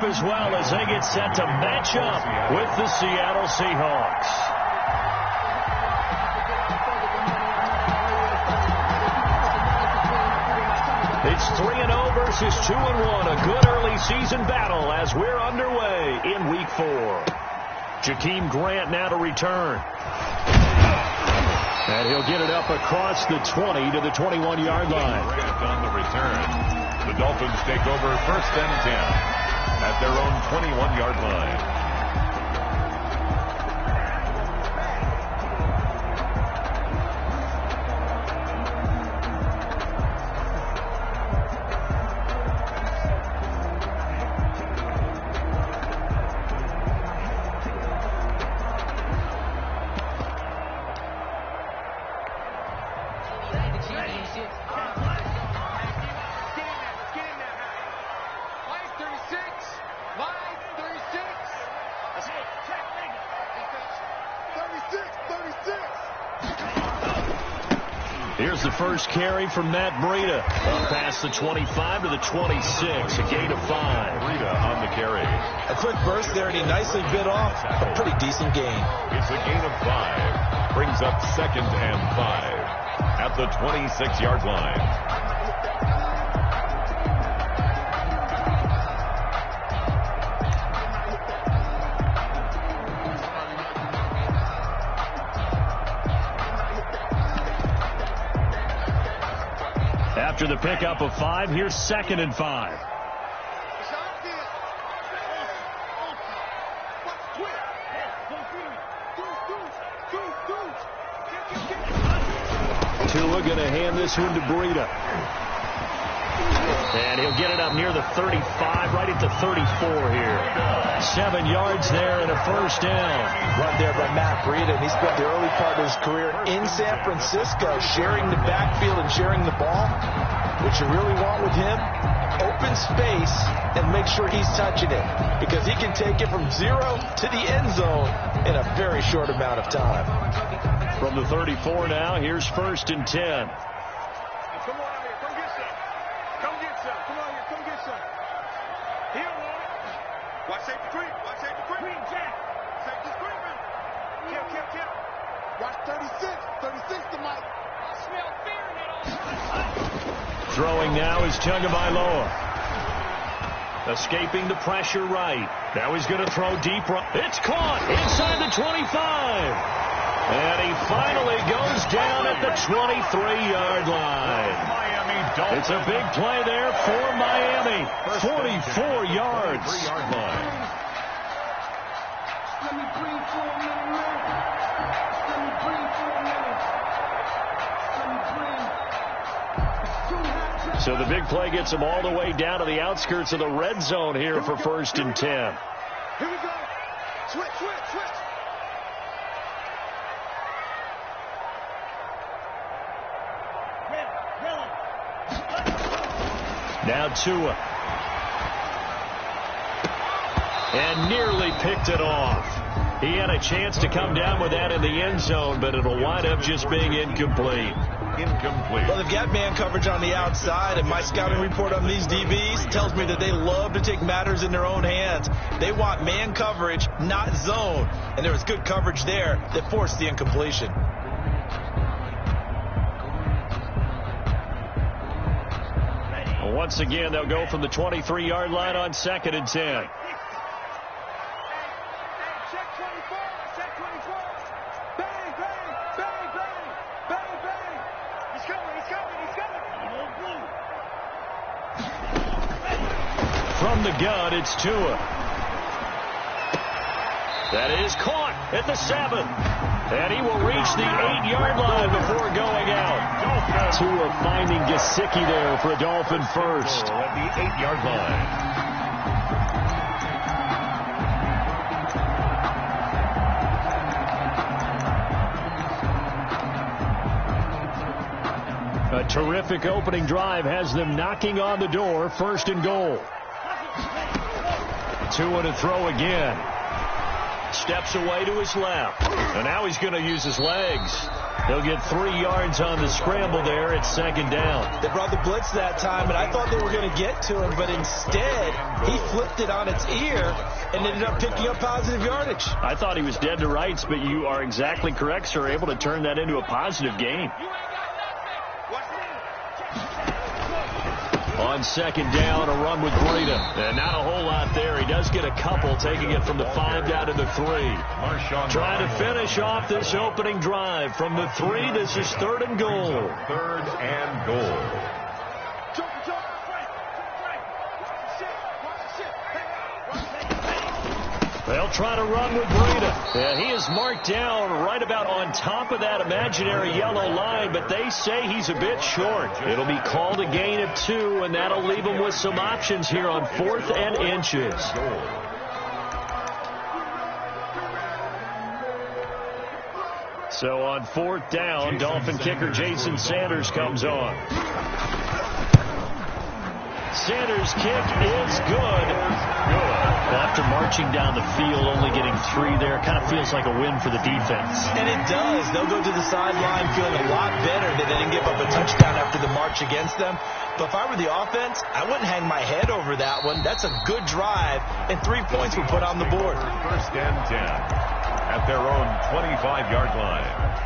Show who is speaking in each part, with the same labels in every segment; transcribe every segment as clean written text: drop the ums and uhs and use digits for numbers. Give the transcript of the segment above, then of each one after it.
Speaker 1: up as well as they get set to match up with the Seattle Seahawks. It's 3-0 versus 2-1. A good early season battle as we're underway in Week 4. Jakeem Grant now to return. And he'll get it up across the 20 to the 21-yard line.
Speaker 2: Grant on the return. The Dolphins take over 1st and 10 at their own 21-yard line.
Speaker 1: Here's the first carry from Matt Breida. Up past the 25 to the 26. A gain of 5.
Speaker 2: Breida on the carry.
Speaker 3: A quick burst there, and he nicely bit off a pretty decent gain.
Speaker 2: It's a gain of 5. Brings up 2nd and 5 at the 26-yard line.
Speaker 1: After the pickup of 5, here's 2nd and 5. Tua going to hand this one to Breida. And he'll get it up near the 35, right at the 34 here. 7 yards there and a first down.
Speaker 3: Run there by Matt Breida, and he spent the early part of his career in San Francisco sharing the backfield and sharing the ball. What you really want with him, open space and make sure he's touching it, because he can take it from 0 to the end zone in a very short amount of time.
Speaker 1: From the 34 now, here's 1st and 10.
Speaker 4: Come on out here, come get some. Come get some. Come on here, come get some. Here, man. Watch safety creep. Watch safety creep. Green jack. Safety creeping. Kill. Watch 36. 36 to Mike. I smell fear in it all.
Speaker 1: Throwing now is Tagovailoa. Escaping the pressure right. Now he's going to throw deep. It's caught inside the 25. And he finally goes down at the 23-yard line. It's a big play there for Miami. 44 yards.
Speaker 2: 3-yard line.
Speaker 4: Let me breathe for a minute, man. Let me breathe for a minute. Let me breathe.
Speaker 1: So the big play gets him all the way down to the outskirts of the red zone here for 1st and 10.
Speaker 4: Here we go. Switch.
Speaker 1: Now Tua. And nearly picked it off. He had a chance to come down with that in the end zone, but it'll wind up just being incomplete.
Speaker 3: Well, they've got man coverage on the outside, and my scouting report on these DBs tells me that they love to take matters in their own hands. They want man coverage, not zone. And there was good coverage there that forced the incompletion.
Speaker 1: Once again, they'll go from the 23-yard line on 2nd and 10.
Speaker 4: Check 24. Check 24. Bang. He's coming.
Speaker 1: From the gun, it's Tua. That is caught at the 7. And he will reach the 8-yard line before going out. Tua finding Gesicki there for a Dolphin first.
Speaker 2: At the 8-yard line.
Speaker 1: A terrific opening drive has them knocking on the door. 1st and goal. Tua to throw again. Steps away to his left. And now he's going to use his legs. He'll get 3 yards on the scramble there at second down.
Speaker 3: They brought the blitz that time, and I thought they were going to get to him, but instead he flipped it on its ear and ended up picking up positive yardage.
Speaker 1: I thought he was dead to rights, but you are exactly correct, sir. Able to turn that into a positive gain. On second down, a run with Breida. And not a whole lot there. He does get a couple, taking it from the 5 down to the 3. Trying to finish off this opening drive. From the 3, this is 3rd and goal.
Speaker 2: 3rd and goal.
Speaker 1: They'll try to run with Breida. Yeah, he is marked down right about on top of that imaginary yellow line, but they say he's a bit short. It'll be called a gain of 2, and that'll leave him with some options here on 4th and inches. So on 4th down, Dolphin kicker Jason Sanders comes on. Sanders' kick is good. After marching down the field, only getting 3 there, kind of feels like a win for the defense.
Speaker 3: And it does. They'll go to the sideline feeling a lot better that they didn't give up a touchdown after the march against them. But if I were the offense, I wouldn't hang my head over that one. That's a good drive, and 3 points were put on the board.
Speaker 2: 1st and 10 at their own 25-yard line.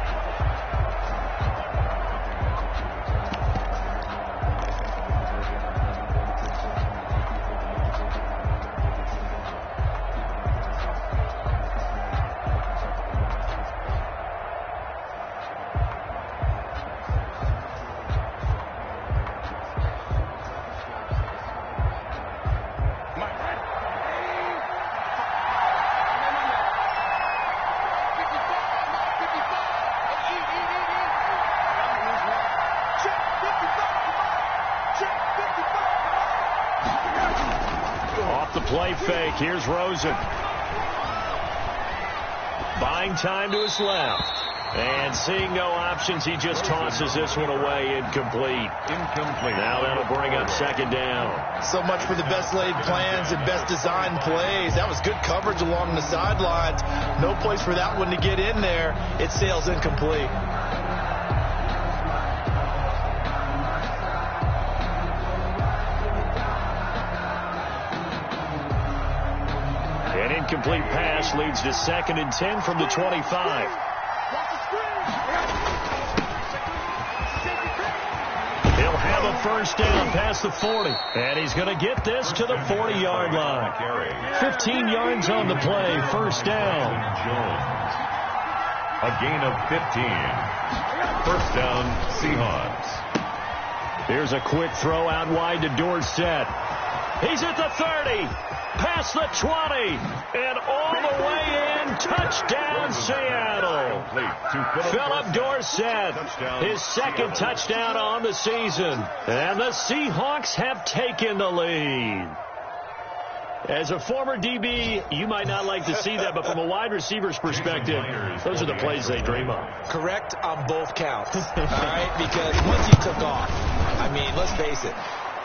Speaker 1: Play fake. Here's Rosen. Buying time to his left. And seeing no options, he just tosses this one away. Incomplete. Now that'll bring up 2nd down.
Speaker 3: So much for the best laid plans and best designed plays. That was good coverage along the sidelines. No place for that one to get in there. It sails incomplete.
Speaker 1: An incomplete pass leads to 2nd and 10 from the 25. He'll have a 1st down past the 40. And he's going to get this to the 40-yard line. 15 yards on the play. 1st down.
Speaker 2: A gain of 15. 1st down, Seahawks.
Speaker 1: Here's a quick throw out wide to Dorsett. He's at the 30. Past the 20, and all the way in, touchdown Seattle. Philip Dorsett, his 2nd touchdown on the season, and the Seahawks have taken the lead. As a former DB, you might not like to see that, but from a wide receiver's perspective, those are the plays they dream of.
Speaker 3: Correct on both counts, all right, because once he took off, I mean, let's face it,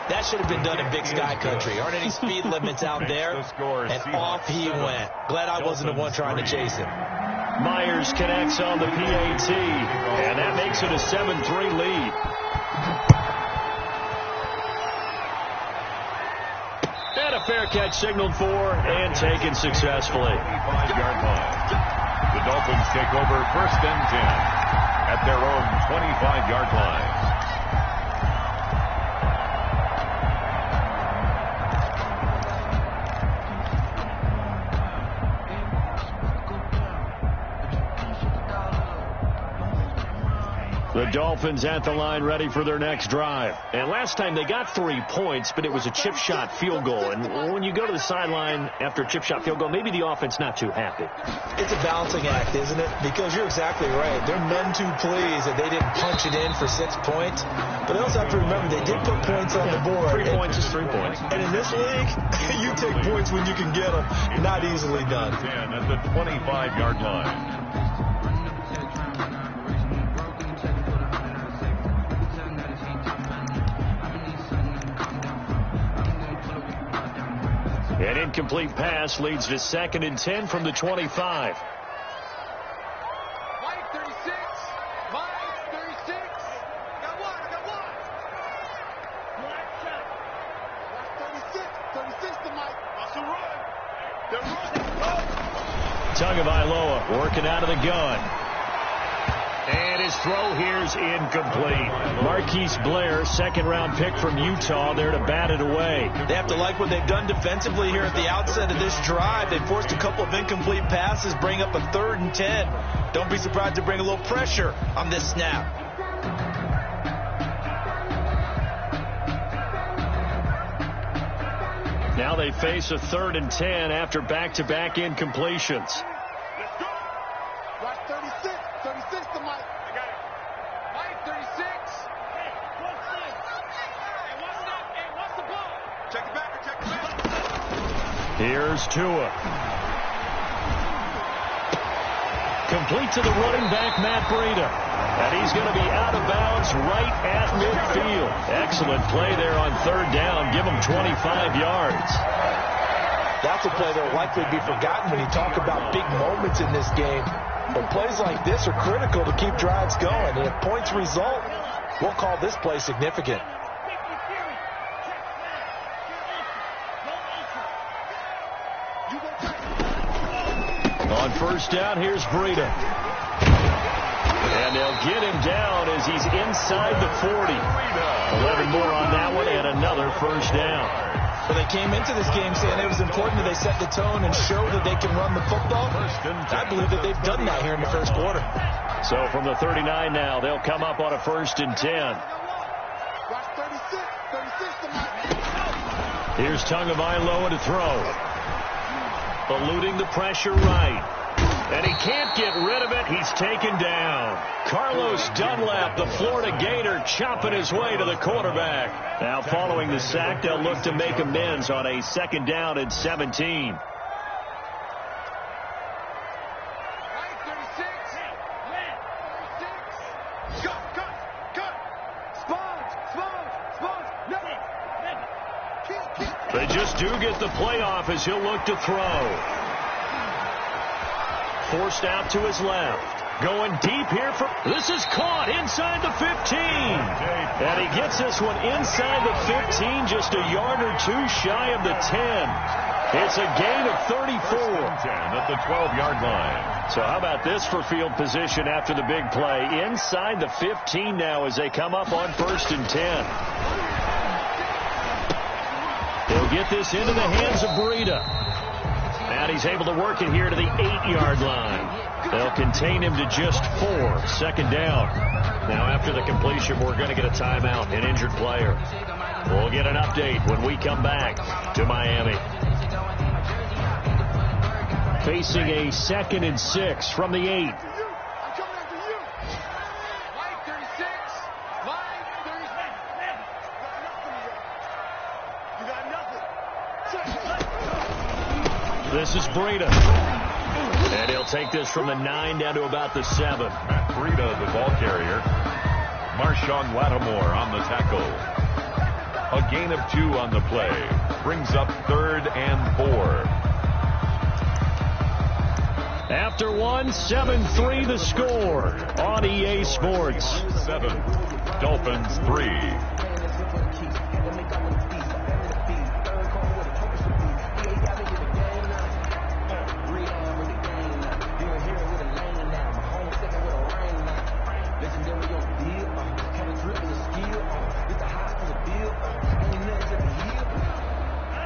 Speaker 3: that should have been done in Big Sky Country. Aren't any speed limits out there? And off he went. Glad I wasn't the one trying to chase him.
Speaker 1: Myers connects on the PAT, and that makes it a 7-3 lead. And a fair catch signaled for and taken successfully.
Speaker 2: 25-yard line. The Dolphins take over 1st and 10 at their own 25-yard line.
Speaker 1: The Dolphins at the line ready for their next drive. And last time they got 3 points, but it was a chip shot field goal. And when you go to the sideline after a chip shot field goal, maybe the offense not too happy.
Speaker 3: It's a balancing act, isn't it? Because you're exactly right. They're none too pleased that they didn't punch it in for 6 points. But they also have to remember they did put points on the board.
Speaker 1: 3 points is 3 points.
Speaker 3: And in this league, you take points when you can get them. Not easily done.
Speaker 2: 10 at the 25-yard line.
Speaker 1: An incomplete pass leads to 2nd and 10 from the 25.
Speaker 4: Mike 36. Mike.
Speaker 1: Tagovailoa working out of the gun. And his throw here's incomplete. Marquise Blair, second-round pick from Utah, there to bat it away.
Speaker 3: They have to like what they've done defensively here at the outset of this drive. They forced a couple of incomplete passes, bring up a 3rd and 10. Don't be surprised to bring a little pressure on this snap.
Speaker 1: Now they face a 3rd and 10 after back-to-back incompletions.
Speaker 4: Let's go. Watch 36. 36 to Mike. I got it. Mike, 36. Hey, what's this? Hey, what's up? Hey, what's the ball? Check it back. Check it back.
Speaker 1: Here's Tua. Complete to the running back, Matt Breida. And he's going to be out of bounds right at midfield. Excellent play there on 3rd down. Give him 25 yards.
Speaker 3: That's a play that will likely be forgotten when you talk about big moments in this game. But plays like this are critical to keep drives going. And if points result, we'll call this play significant.
Speaker 1: On 1st down, here's Breida. And they'll get him down as he's inside the 40. 11 more on that one and another 1st down.
Speaker 3: Well, they came into this game saying it was important that they set the tone and show that they can run the football. I believe that they've done that here in the 1st quarter.
Speaker 1: So from the 39 now, they'll come up on a 1st and 10.
Speaker 4: Watch 36. 36 to Mike.
Speaker 1: Here's Tagovailoa to throw. Eluding the pressure right. And he can't get rid of it. He's taken down. Carlos Dunlap, the Florida Gator, chopping his way to the quarterback. Now following the sack, they'll look to make amends on a 2nd down and 17. They just do get the playoff as he'll look to throw. Forced out to his left. Going deep here. This is caught inside the 15. And he gets this one inside the 15, just a yard or two shy of the 10. It's a gain of 34.
Speaker 2: 10 at the 12-yard line.
Speaker 1: So how about this for field position after the big play? Inside the 15 now as they come up on 1st and 10. They'll get this into the hands of Breida. And he's able to work it here to the 8-yard line. They'll contain him to just 4. 2nd down. Now after the completion, we're going to get a timeout, an injured player. We'll get an update when we come back to Miami. Facing a 2nd and 6 from the 8. This is Breida. And he'll take this from the 9 down to about the 7.
Speaker 2: Matt Breida, the ball carrier. Marshawn Lattimore on the tackle. A gain of 2 on the play. Brings up 3rd and 4.
Speaker 1: After 1, 7-3 the score on EA Sports.
Speaker 2: 7. Dolphins 3.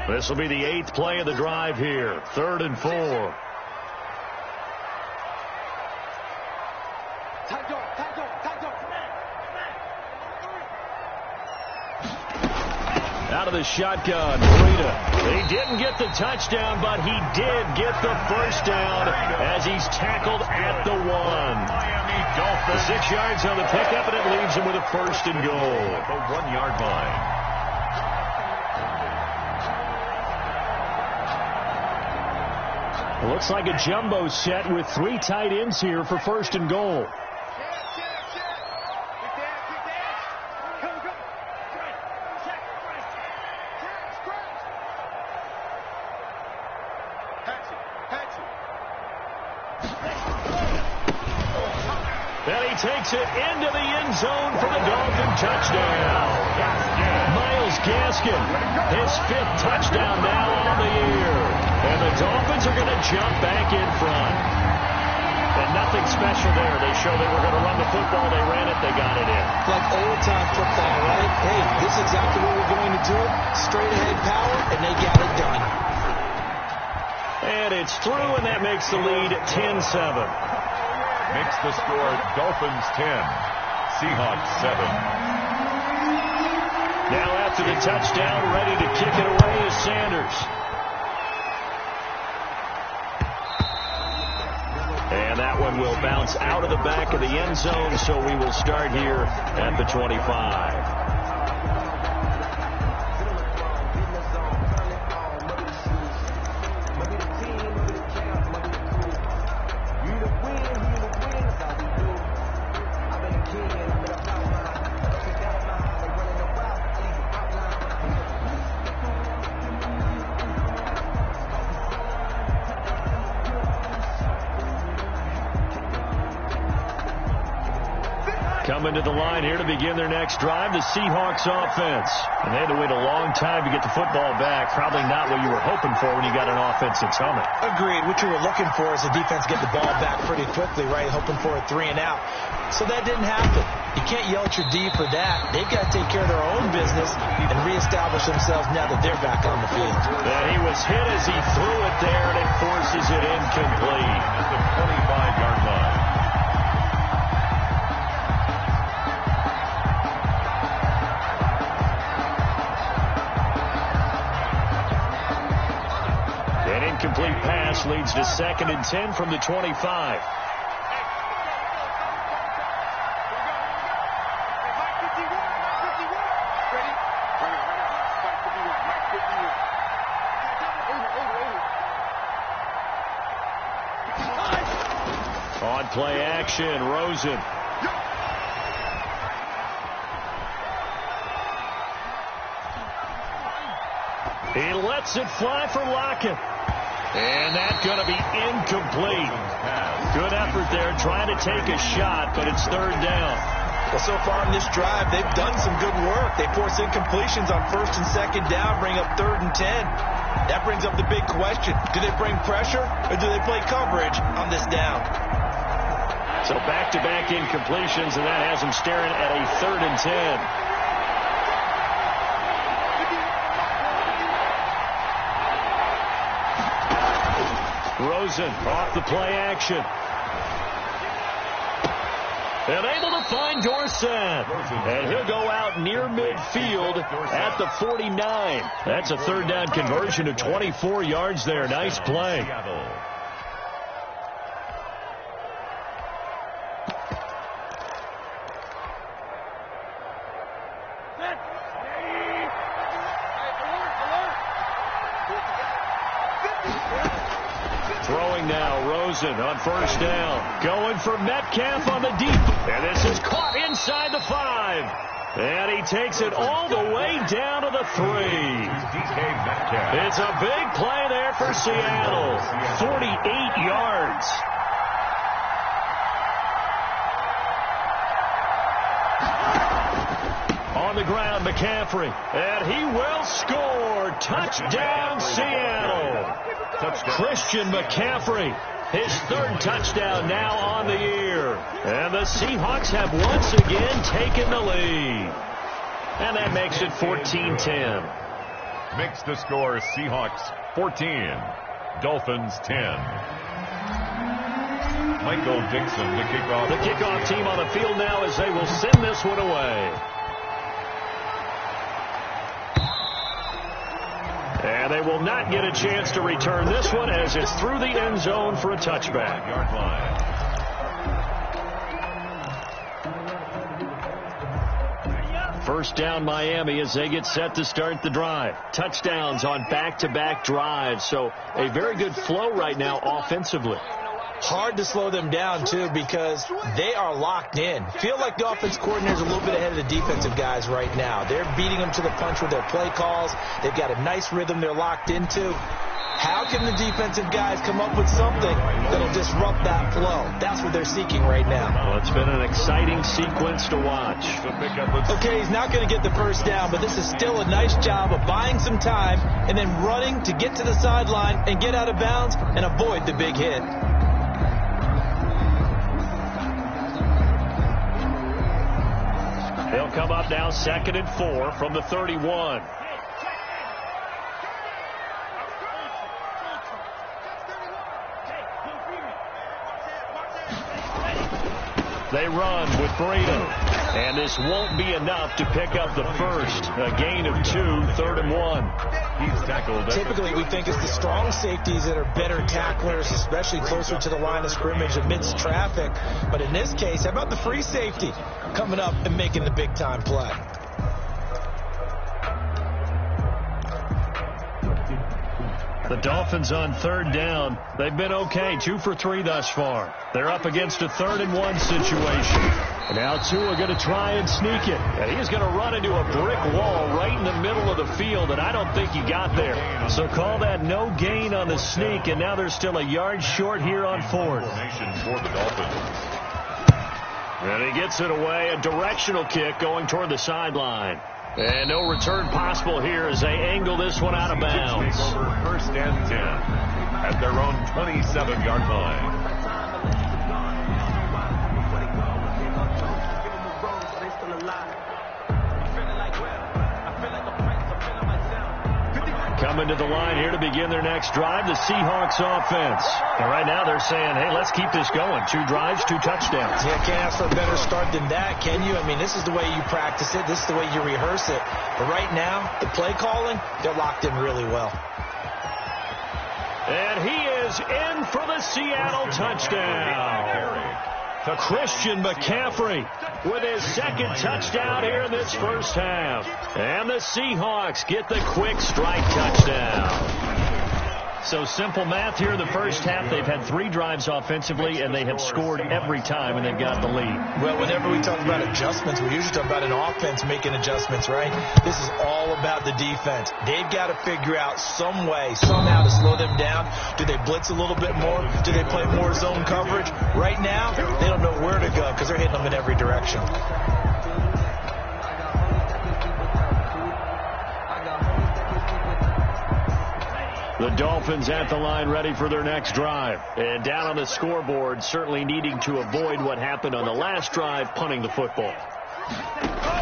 Speaker 1: This will be the 8th play of the drive here. 3rd and 4. Out of the shotgun, Breida. He didn't get the touchdown, but he did get the 1st down as he's tackled at the 1.
Speaker 2: Miami Dolphins.
Speaker 1: 6 yards on the pickup, and it leaves him with a 1st and goal.
Speaker 2: The 1-yard line.
Speaker 1: Looks like a jumbo set with 3 tight ends here for 1st and goal. And he takes it into the end zone for the Dolphin touchdown. Myles Gaskin, his 5th touchdown now on the year. And the Dolphins jump back in front. And nothing special there. They showed they were going to run the football. They ran it. They got it in.
Speaker 3: Like old-time football, right? Hey, this is exactly what we're going to do. Straight-ahead power, and they got it done.
Speaker 1: And it's through, and that makes the lead 10-7.
Speaker 2: Makes the score Dolphins 10, Seahawks 7.
Speaker 1: Now after the touchdown, ready to kick it away is Sanders. And that one will bounce out of the back of the end zone, so we will start here at the 25. Coming to the line here to begin their next drive, the Seahawks offense. And they had to wait a long time to get the football back. Probably not what you were hoping for when you got an offense that's humming.
Speaker 3: Agreed. What you were looking for is the defense get the ball back pretty quickly, right? Hoping for a 3 and out. So that didn't happen. You can't yell at your D for that. They've got to take care of their own business and reestablish themselves now that they're back on the field.
Speaker 1: And he was hit as he threw it there, and it forces it incomplete.
Speaker 2: At the 25-yard line.
Speaker 1: Incomplete pass leads to 2nd and 10 from the 25. On play action, Rosen. He lets it fly for Lockett. And that's going to be incomplete. Good effort there, trying to take a shot, but it's 3rd down.
Speaker 3: Well, so far in this drive, they've done some good work. They force incompletions on 1st and 2nd down, bring up 3rd and 10. That brings up the big question. Do they bring pressure, or do they play coverage on this down?
Speaker 1: So back-to-back incompletions, and that has them staring at a 3rd and 10. Rosen off the play action. And able to find Dorsett. And he'll go out near midfield at the 49. That's a 3rd down conversion of 24 yards there. Nice play. Throwing now, Rosen on 1st down. Going for Metcalf on the deep. And this is caught inside the 5. And he takes it all the way down to the 3. It's a big play there for Seattle. 48 yards. On the ground, McCaffrey. And he will score. Touchdown, Seattle. Christian McCaffrey, his 3rd touchdown now on the year. And the Seahawks have once again taken the lead. And that makes it 14-10.
Speaker 2: Makes the score Seahawks 14, Dolphins 10. Michael Dixon to kick off.
Speaker 1: The kickoff team on the field now as they will send this one away. And they will not get a chance to return this one as it's through the end zone for a touchback.
Speaker 2: Yard line.
Speaker 1: First down Miami as they get set to start the drive. Touchdowns on back-to-back drives. So a very good flow right now offensively.
Speaker 3: Hard to slow them down, too, because they are locked in. Feel like the offense coordinator's a little bit ahead of the defensive guys right now. They're beating them to the punch with their play calls. They've got a nice rhythm they're locked into. How can the defensive guys come up with something that'll disrupt that flow? That's what they're seeking right now.
Speaker 1: Well, it's been an exciting sequence to watch.
Speaker 3: Okay, he's not going to get the first down, but this is still a nice job of buying some time and then running to get to the sideline and get out of bounds and avoid the big hit.
Speaker 1: They'll come up now 2nd and 4 from the 31. They run with Burrito. And this won't be enough to pick up the first. A gain of 2, 3rd and 1.
Speaker 2: He's tackled.
Speaker 3: Typically, we think it's the strong safeties that are better tacklers, especially closer to the line of scrimmage amidst traffic. But in this case, how about the free safety coming up and making the big-time play?
Speaker 1: The Dolphins on 3rd down. They've been okay, 2 for 3 thus far. They're up against a 3rd and 1 situation. And now Tua going to try and sneak it. And he's going to run into a brick wall right in the middle of the field, and I don't think he got there. So call that no gain on the sneak, and now they're still a yard short here on 4th.
Speaker 2: For the Dolphins.
Speaker 1: And he gets it away, a directional kick going toward the sideline. And no return possible here as they angle this one out of bounds.
Speaker 2: Take over 1st and 10 at their own 27-yard line.
Speaker 1: Coming to the line here to begin their next drive, the Seahawks offense. And right now they're saying, hey, let's keep this going. 2 drives, 2 touchdowns.
Speaker 3: Yeah, can't ask for a better start than that, can you? I mean, this is the way you practice it. This is the way you rehearse it. But right now, the play calling, they're locked in really well.
Speaker 1: And he is in for the Seattle touchdown. Christian McCaffrey with his 2nd touchdown here in this first half. And the Seahawks get the quick strike touchdown. So simple math here in the first half. They've had 3 drives offensively, and they have scored every time, and they've got the lead.
Speaker 3: Well, whenever we talk about adjustments, we usually talk about an offense making adjustments, right? This is all about the defense. They've got to figure out some way, somehow to slow them down. Do they blitz a little bit more? Do they play more zone coverage? Right now, they don't know where to go because they're hitting them in every direction.
Speaker 1: The Dolphins at the line ready for their next drive. And down on the scoreboard, certainly needing to avoid what happened on the last drive, punting the football.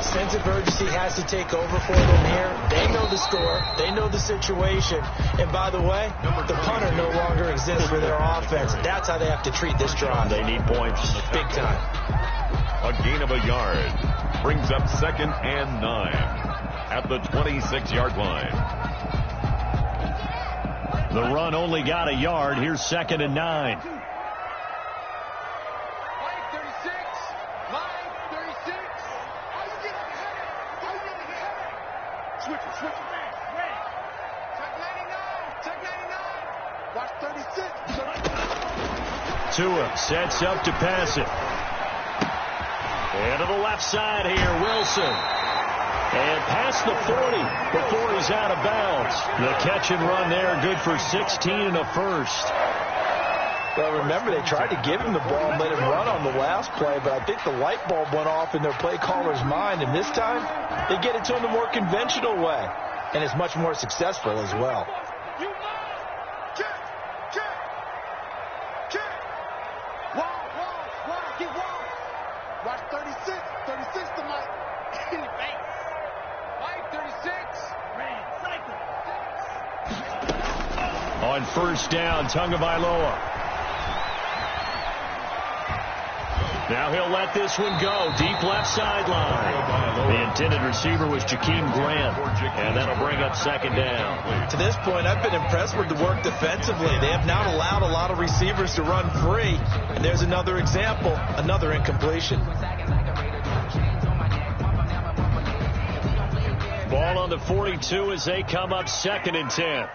Speaker 3: Sense of urgency has to take over for them here. They know the score. They know the situation. And by the way, the punter no longer exists for their offense. That's how they have to treat this drive.
Speaker 1: They need points.
Speaker 3: Big time.
Speaker 2: A gain of a yard brings up 2nd and 9 at the 26-yard line.
Speaker 1: The run only got a yard. Here's 2nd and 9. Tua sets up to pass it. And to the left side here, Wilson. And past the 40 before he's out of bounds. The catch and run there, good for 16 and a first.
Speaker 3: Well, remember, they tried to give him the ball and let him run on the last play, but I think the light bulb went off in their play caller's mind, and this time they get it to him the more conventional way, and it's much more successful as well.
Speaker 4: Watch 36. 36 to Mike. Mike 36.
Speaker 1: On 1st down, Tagovailoa. Now he'll let this one go. Deep left sideline. The intended receiver was Jakeem Grant. And that'll bring up 2nd down.
Speaker 3: To this point, I've been impressed with the work defensively. They have not allowed a lot of receivers to run free. And there's another example, another incompletion.
Speaker 1: Ball on the 42 as they come up 2nd and 10.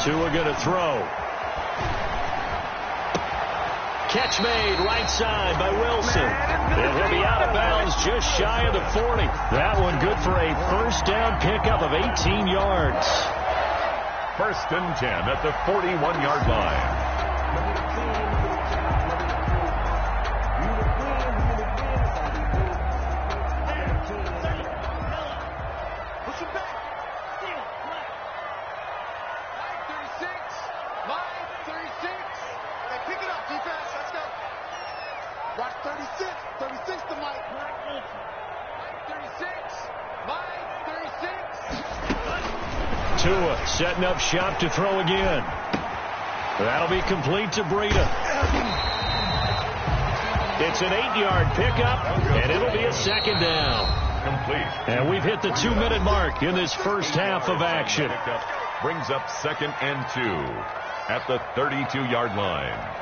Speaker 1: Tua going to throw. Catch made right side by Wilson. And he'll be out of bounds just shy of the 40. That one good for a first down pickup of 18 yards.
Speaker 2: First and 10 at the 41-yard line.
Speaker 1: Tua setting up shop to throw again. That'll be complete to Breida. It's an 8-yard pickup, and it'll be a second down.
Speaker 2: Complete.
Speaker 1: And we've hit the 2-minute mark in this first half of action.
Speaker 2: Brings up 2nd and 2 at the 32-yard line.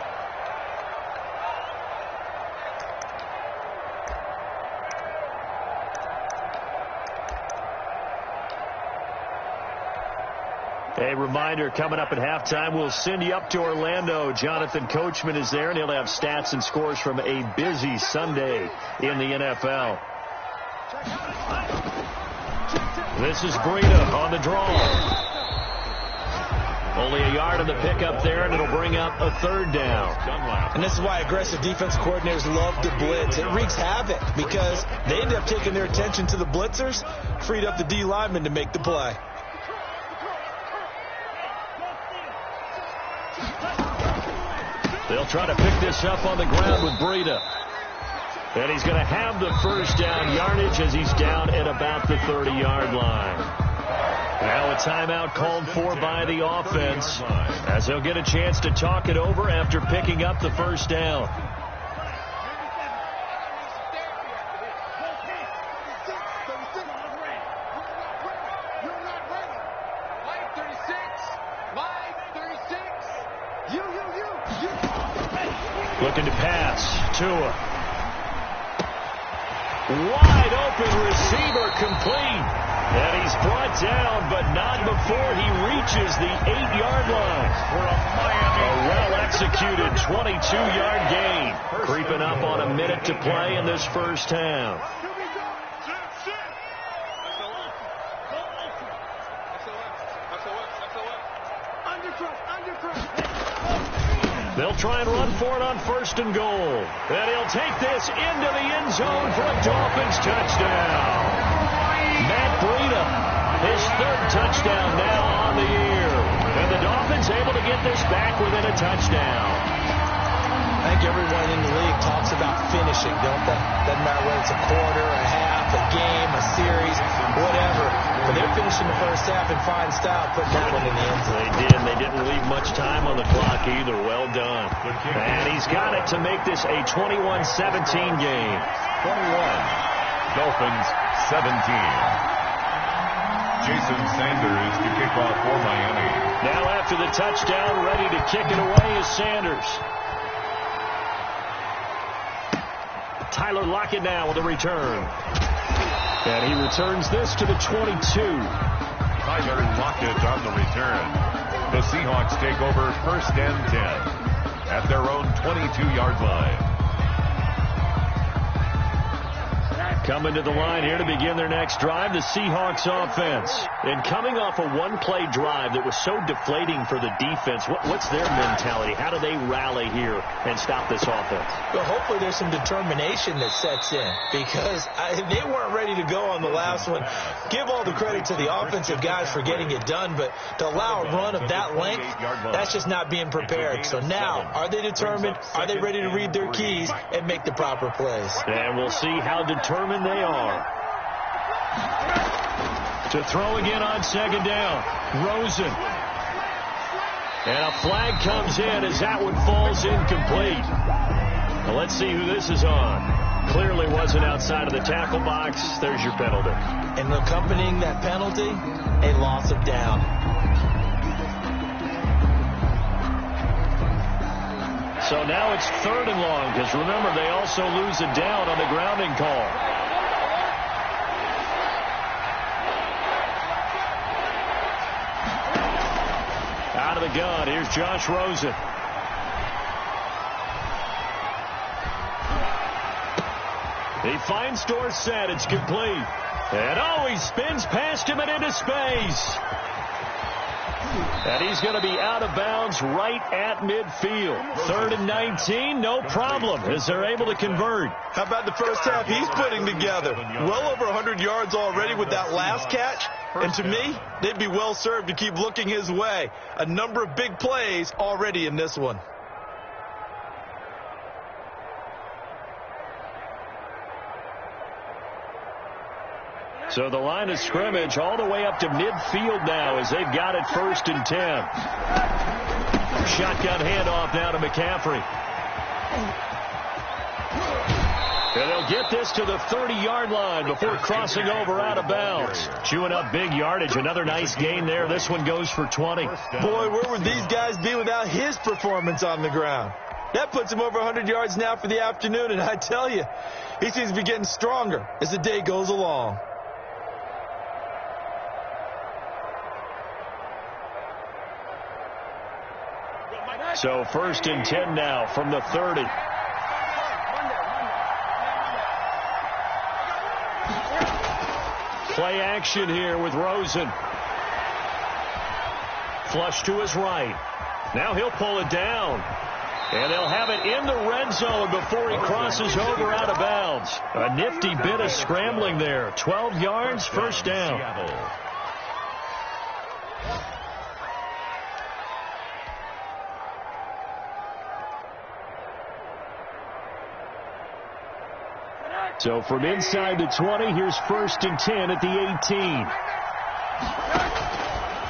Speaker 1: A reminder, coming up at halftime, we'll send you up to Orlando. Jonathan Coachman is there, and he'll have stats and scores from a busy Sunday in the NFL. This is Breida on the draw. Only a yard on the pickup there, and it'll bring up a third down.
Speaker 3: And this is why aggressive defense coordinators love to blitz. It wreaks havoc because they end up taking their attention to the blitzers, freed up the D lineman to make the play.
Speaker 1: They'll try to pick this up on the ground with Breida. And he's going to have the first down yardage as he's down at about the 30-yard line. Now a timeout called for by the offense as they'll get a chance to talk it over after picking up the first down. Looking to pass. Tua. Wide open receiver complete. And he's brought down, but not before he reaches the 8-yard line.
Speaker 2: For a Miami.
Speaker 1: A well-executed 22-yard gain. Creeping up on a minute to play in this first half. They'll try and run for it on 1st and goal. And he'll take this into the end zone for a Dolphins touchdown. Matt Breida, his 3rd touchdown now on the year. And the Dolphins able to get this back within a touchdown.
Speaker 3: I think everyone in the league talks about finishing, don't they? Doesn't matter whether it's a quarter, a half, a game, a series, whatever. But they're finishing the first half in fine style, putting that one in the end zone.
Speaker 1: They did. They didn't leave much time on the clock either. Well done. And he's got it to make this a 21-17 game.
Speaker 2: 21. Dolphins 17. Jason Sanders to kick off for Miami.
Speaker 1: Now after the touchdown, ready to kick it away is Sanders. Tyler Lockett now with a return. And he returns this to the 22.
Speaker 2: Tyler Lockett on the return. The Seahawks take over 1st and 10 at their own 22-yard line.
Speaker 1: Coming to the line here to begin their next drive, the Seahawks offense. And coming off a one-play drive that was so deflating for the defense, what's their mentality? How do they rally here and stop this offense?
Speaker 3: Well, hopefully there's some determination that sets in because they weren't ready to go on the last one. Give all the credit to the offensive guys for getting it done, but to allow a run of that length, that's just not being prepared. So now, are they determined? Are they ready to read their keys and make the proper plays?
Speaker 1: And we'll see how determined they are. To throw again on 2nd down. Rosen. And a flag comes in as that one falls incomplete. Well, let's see who this is on. Clearly wasn't outside of the tackle box. There's your penalty.
Speaker 3: And accompanying that penalty, a loss of down.
Speaker 1: So now it's 3rd and long because remember they also lose a down on the grounding call. Out of gun. Here's Josh Rosen. He finds Dorsett. It's complete. And he spins past him and into space. And he's going to be out of bounds right at midfield. 3rd and 19, no problem, as they're able to convert.
Speaker 3: How about the first half he's putting together? Well over 100 yards already with that last catch. And to me, they'd be well served to keep looking his way. A number of big plays already in this one.
Speaker 1: So the line of scrimmage all the way up to midfield now as they've got it 1st and 10. Shotgun handoff now to McCaffrey. And they'll get this to the 30-yard line before crossing over out of bounds. Chewing up big yardage. Another nice gain there. This one goes for 20.
Speaker 3: Boy, where would these guys be without his performance on the ground? That puts him over 100 yards now for the afternoon, and I tell you, he seems to be getting stronger as the day goes along.
Speaker 1: So 1st and 10 now from the 30. Play action here with Rosen. Flush to his right. Now he'll pull it down. And they'll have it in the red zone before he crosses over out of bounds. A nifty bit of scrambling there. 12 yards, 1st down. So from inside the 20, here's 1st and 10 at the 18.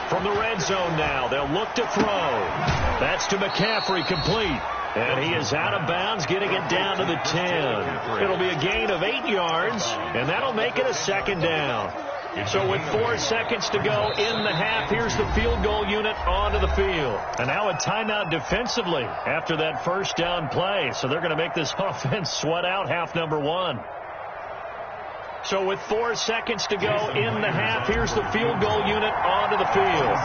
Speaker 1: From the red zone now, they'll look to throw. That's to McCaffrey, complete. And he is out of bounds, getting it down to the 10. It'll be a gain of 8 yards, and that'll make it a 2nd down. So with 4 seconds to go in the half, here's the field goal unit onto the field. And now a timeout defensively after that 1st down play. So they're going to make this offense sweat out half number 1. So with 4 seconds to go in the half, here's the field goal unit onto the field.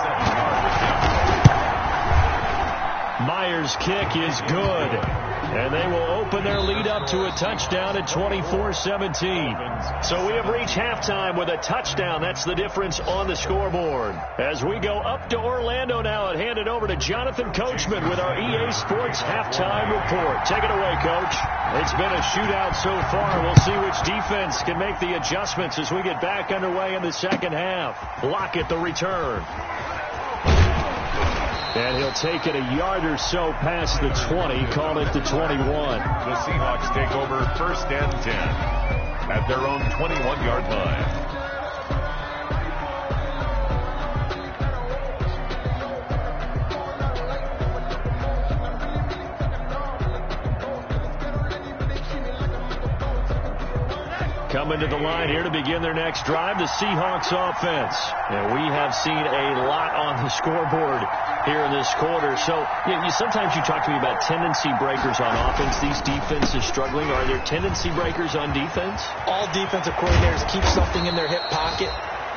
Speaker 1: Myers' kick is good. And they will open their lead up to a touchdown at 24-17. So we have reached halftime with a touchdown. That's the difference on the scoreboard. As we go up to Orlando now and hand it over to Jonathan Coachman with our EA Sports Halftime Report. Take it away, Coach. It's been a shootout so far. We'll see which defense can make the adjustments as we get back underway in the 2nd half. Lockett the return. And he'll take it a yard or so past the 20, call it the 21.
Speaker 2: The Seahawks take over 1st and 10 at their own 21-yard line.
Speaker 1: Coming to the line here to begin their next drive, the Seahawks offense. And we have seen a lot on the scoreboard here in this quarter. So sometimes you talk to me about tendency breakers on offense. These defenses struggling. Are there tendency breakers on defense?
Speaker 3: All defensive coordinators keep something in their hip pocket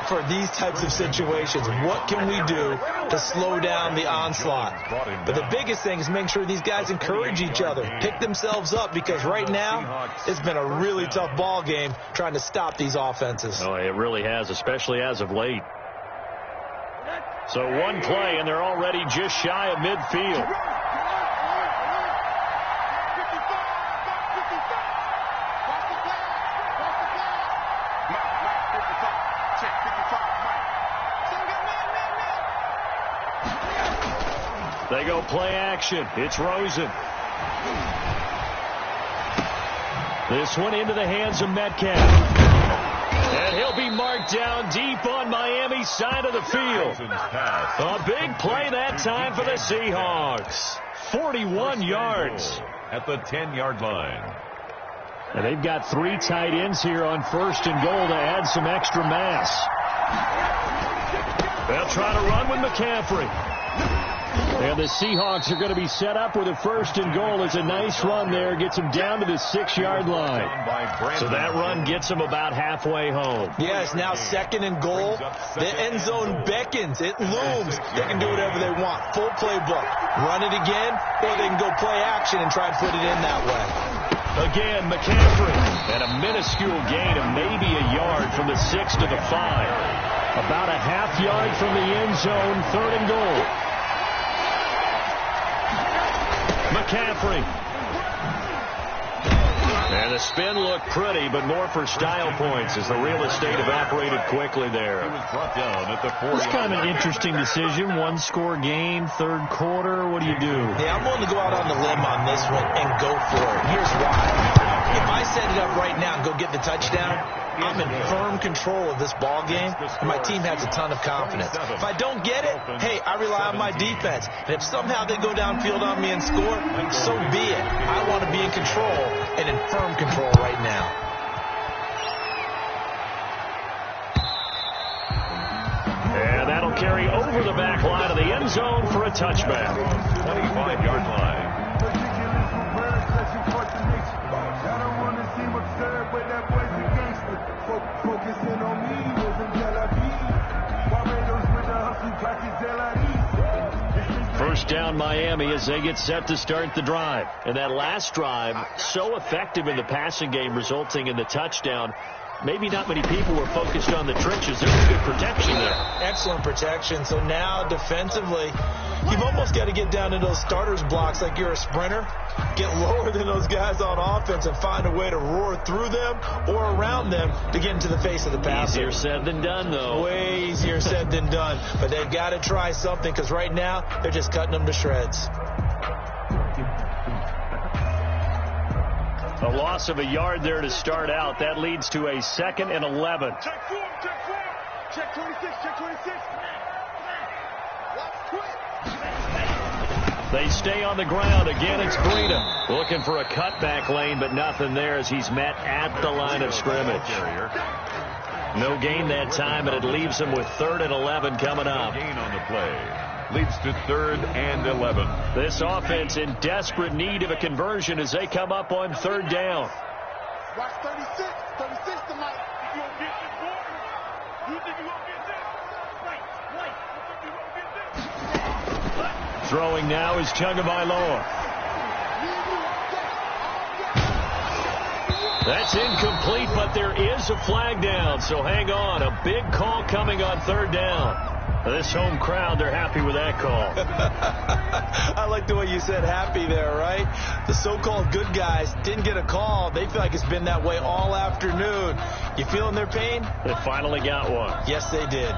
Speaker 3: for these types of situations. What can we do to slow down the onslaught? But the biggest thing is making sure these guys encourage each other, pick themselves up, because right now it's been a really tough ball game trying to stop these offenses.
Speaker 1: Oh, it really has, especially as of late. So one play, and they're already just shy of midfield. They go play action. It's Rosen. This one into the hands of Metcalf. And he'll be marked down deep on Miami's side of the field. A big play that time for the Seahawks. 41 yards.
Speaker 2: At the 10-yard line.
Speaker 1: And they've got 3 tight ends here on 1st and goal to add some extra mass. They'll try to run with McCaffrey. And the Seahawks are going to be set up with a 1st and goal. It's a nice run there. Gets them down to the 6-yard line. So that run gets them about halfway home.
Speaker 3: Yeah, it's now 2nd and goal. The end zone beckons. It looms. They can do whatever they want. Full playbook. Run it again, or they can go play action and try and put it in that way.
Speaker 1: Again, McCaffrey. And a minuscule gain of maybe a yard from the 6 to the 5. About a half yard from the end zone. 3rd and goal. McCaffrey. And the spin looked pretty, but more for style points as the real estate evaporated quickly there.
Speaker 2: He was brought down at the 4.
Speaker 1: It's kind of an interesting decision. 1-score game, 3rd quarter. What do you do?
Speaker 3: Yeah, I'm willing to go out on the limb on this one and go for it. Here's why. If I set it up right now and go get the touchdown, I'm in firm control of this ball game, and my team has a ton of confidence. If I don't get it, hey, I rely on my defense. And if somehow they go downfield on me and score, so be it. I want to be in control and in firm control right now.
Speaker 1: And that'll carry over the back line of the end zone for a touchback.
Speaker 2: 25-yard line.
Speaker 1: First down Miami as they get set to start the drive. And that last drive, so effective in the passing game, resulting in the touchdown. Maybe not many people were focused on the trenches. There was good protection there.
Speaker 3: Excellent protection. So now defensively, you've almost got to get down to those starters blocks like you're a sprinter. Get lower than those guys on offense and find a way to roar through them or around them to get into the face of the passer.
Speaker 1: Easier said than done, though.
Speaker 3: Way easier said than done. But they've got to try something because right now they're just cutting them to shreds.
Speaker 1: A loss of a yard there to start out. That leads to a 2nd and 11.
Speaker 4: Check 4, check 4. Check 26, check 26. Watch quick.
Speaker 1: They stay on the ground. Again, it's Breida looking for a cutback lane, but nothing there as he's met at the line of scrimmage. No gain that time, and it leaves him with 3rd and 11 coming up.
Speaker 2: Gain on the play. Leads to 3rd and 11.
Speaker 1: This offense in desperate need of a conversion as they come up on 3rd down.
Speaker 4: Watch 36. 36 tonight. You gonna get this ball? You think you gonna get this? Wait. You think you gonna get this?
Speaker 1: Throwing now is Tagovailoa. That's incomplete, but there is a flag down, so hang on. A big call coming on 3rd down. This home crowd, they're happy with that call.
Speaker 3: I like the way you said happy there, right? The so-called good guys didn't get a call. They feel like it's been that way all afternoon. You feeling their pain?
Speaker 1: They finally got one.
Speaker 3: Yes, they did.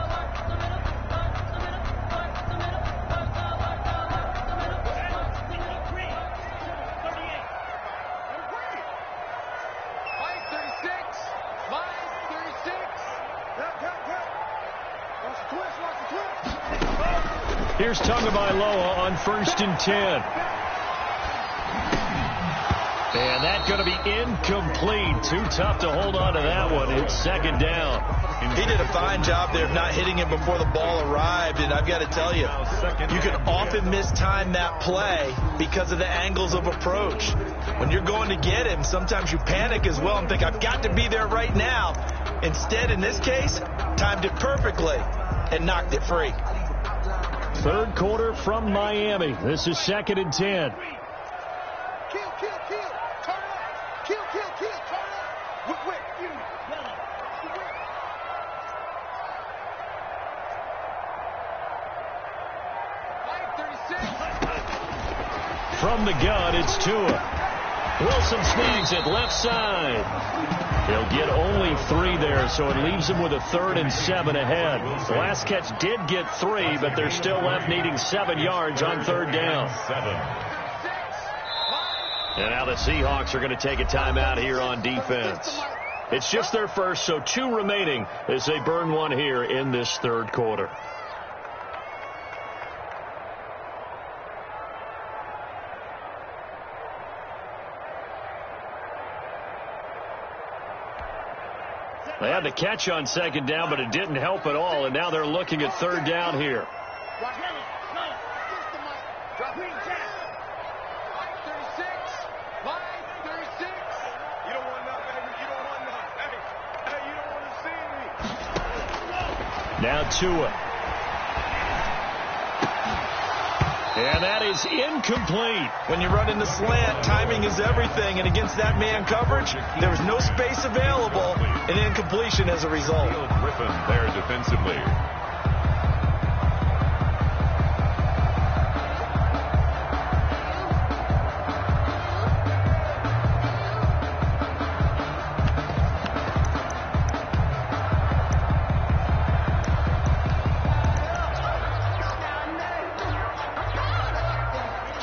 Speaker 1: Here's Tagovailoa on 1st and 10. And that's going to be incomplete. Too tough to hold on to that one. It's 2nd down.
Speaker 3: He did a fine job there of not hitting him before the ball arrived. And I've got to tell you, you can often mistime that play because of the angles of approach. When you're going to get him, sometimes you panic as well and think, I've got to be there right now. Instead, in this case, timed it perfectly and knocked it free.
Speaker 1: 3rd quarter from Miami. This is 2nd and 10.
Speaker 4: Kill. Turn up. Kill. Turn up. Quick.
Speaker 1: From the gun, it's Tua. Wilson snags it left side. He'll get only 3 there, so it leaves him with a 3rd and 7 ahead. The last catch did get 3, but they're still left needing 7 yards on 3rd down.
Speaker 2: 7.
Speaker 1: And now the Seahawks are going to take a timeout here on defense. It's just their first, so 2 remaining as they burn one here in this 3rd quarter. They had the catch on second down, but it didn't help at all, and now they're looking at third down here. Now Tua. And that is incomplete.
Speaker 3: When you run in the slant, timing is everything. And against that man coverage, there was no space available. An incompletion as a result.
Speaker 2: Griffin there defensively.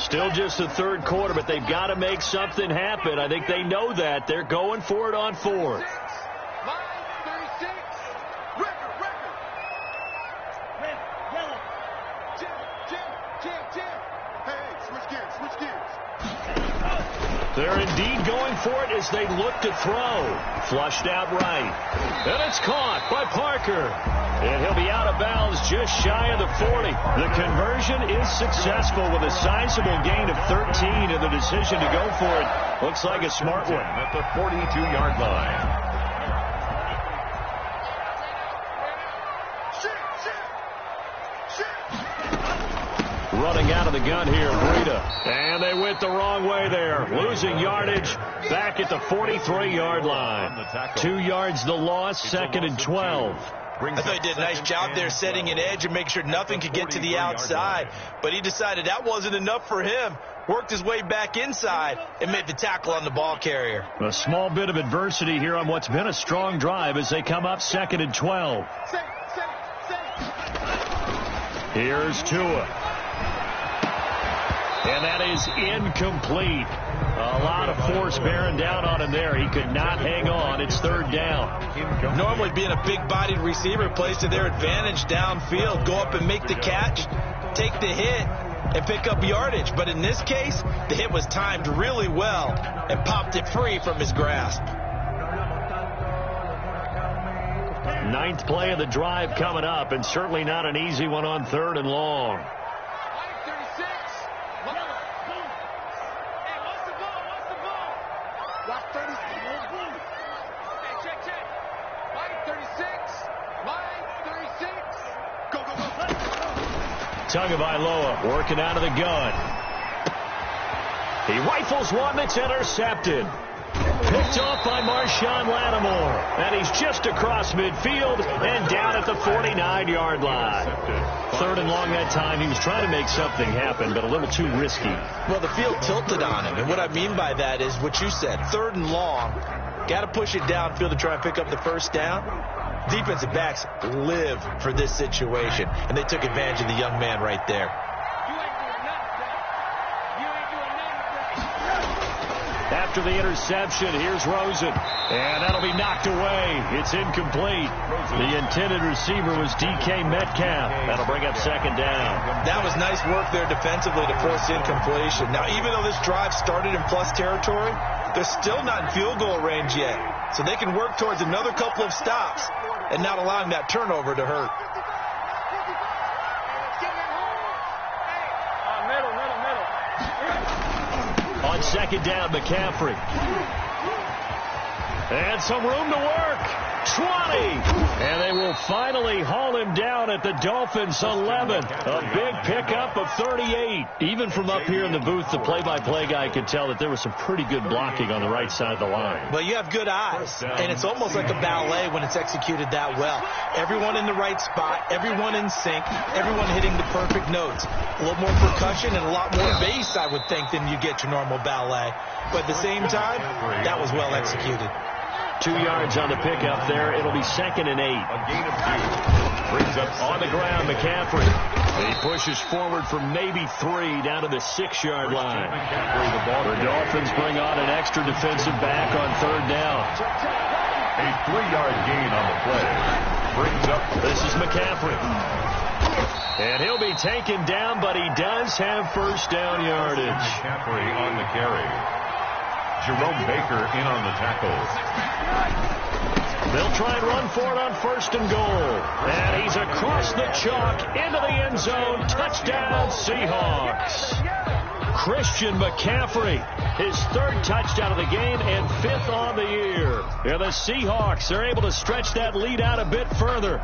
Speaker 1: Still just the third quarter, but they've got to make something happen. I think they know that. They're going for it on fourth. They're indeed going for it as they look to throw. Flushed out right. And it's caught by Parker. And he'll be out of bounds just shy of the 40. The conversion is successful with a sizable gain of 13, and the decision to go for it looks like a smart one.
Speaker 2: At the 42-yard line.
Speaker 1: Running out of the gun here, Breida. And they went the wrong way there. Losing yardage back at the 43-yard line. 2 yards the loss, second and 12.
Speaker 3: I thought he did a nice job there setting an edge and making sure nothing could get to the outside. But he decided that wasn't enough for him. Worked his way back inside and made the tackle on the ball carrier.
Speaker 1: A small bit of adversity here on what's been a strong drive as they come up second and 12. Here's Tua. And that is incomplete. A lot of force bearing down on him there. He could not hang on. It's third down.
Speaker 3: Normally being a big-bodied receiver plays to their advantage downfield. Go up and make the catch, take the hit, and pick up yardage. But in this case, the hit was timed really well and popped it free from his grasp.
Speaker 1: Ninth play of the drive coming up, and certainly not an easy one on third and long. Tagovailoa working out of the gun. He rifles one that's intercepted. Picked off by Marshawn Lattimore. And he's just across midfield and down at the 49-yard line. Third and long that time. He was trying to make something happen, but a little too risky.
Speaker 3: Well, the field tilted on him. And what I mean by that is what you said. Third and long. Got to push it downfield to try and pick up the first down. Defensive backs live for this situation, and they took advantage of the young man right there.
Speaker 1: After the interception, here's Rosen. And that'll be knocked away. It's incomplete. The intended receiver was DK Metcalf. That'll bring up second down.
Speaker 3: That was nice work there defensively to force incompletion. Now, even though this drive started in plus territory, they're still not in field goal range yet. So they can work towards another couple of stops and not allowing that turnover to hurt.
Speaker 1: On second down, McCaffrey. And some room to work. 20. And they will finally haul him down at the Dolphins' 11. A big pickup of 38. Even from up here in the booth, the play-by-play guy could tell that there was some pretty good blocking on the right side of the line.
Speaker 3: Well, you have good eyes, and it's almost like a ballet when it's executed that well. Everyone in the right spot, everyone in sync, everyone hitting the perfect notes. A little more percussion and a lot more bass, I would think, than you get your normal ballet. But at the same time, that was well executed.
Speaker 1: 2 yards on the pickup there. It'll be second and 8.
Speaker 2: A gain of 2. Brings up
Speaker 1: on the ground, McCaffrey. He pushes forward from maybe 3 down to the 6-yard line. The Dolphins bring on an extra defensive back on third down.
Speaker 2: A 3-yard gain on the play. Brings up.
Speaker 1: This is McCaffrey. And he'll be taken down, but he does have first down yardage.
Speaker 2: McCaffrey on the carry. Jerome Baker in on the tackle.
Speaker 1: They'll try and run for it on 1st and goal. And he's across the chalk into the end zone. Touchdown, Seahawks. Christian McCaffrey, his 3rd touchdown of the game and 5th on the year. And the Seahawks are able to stretch that lead out a bit further.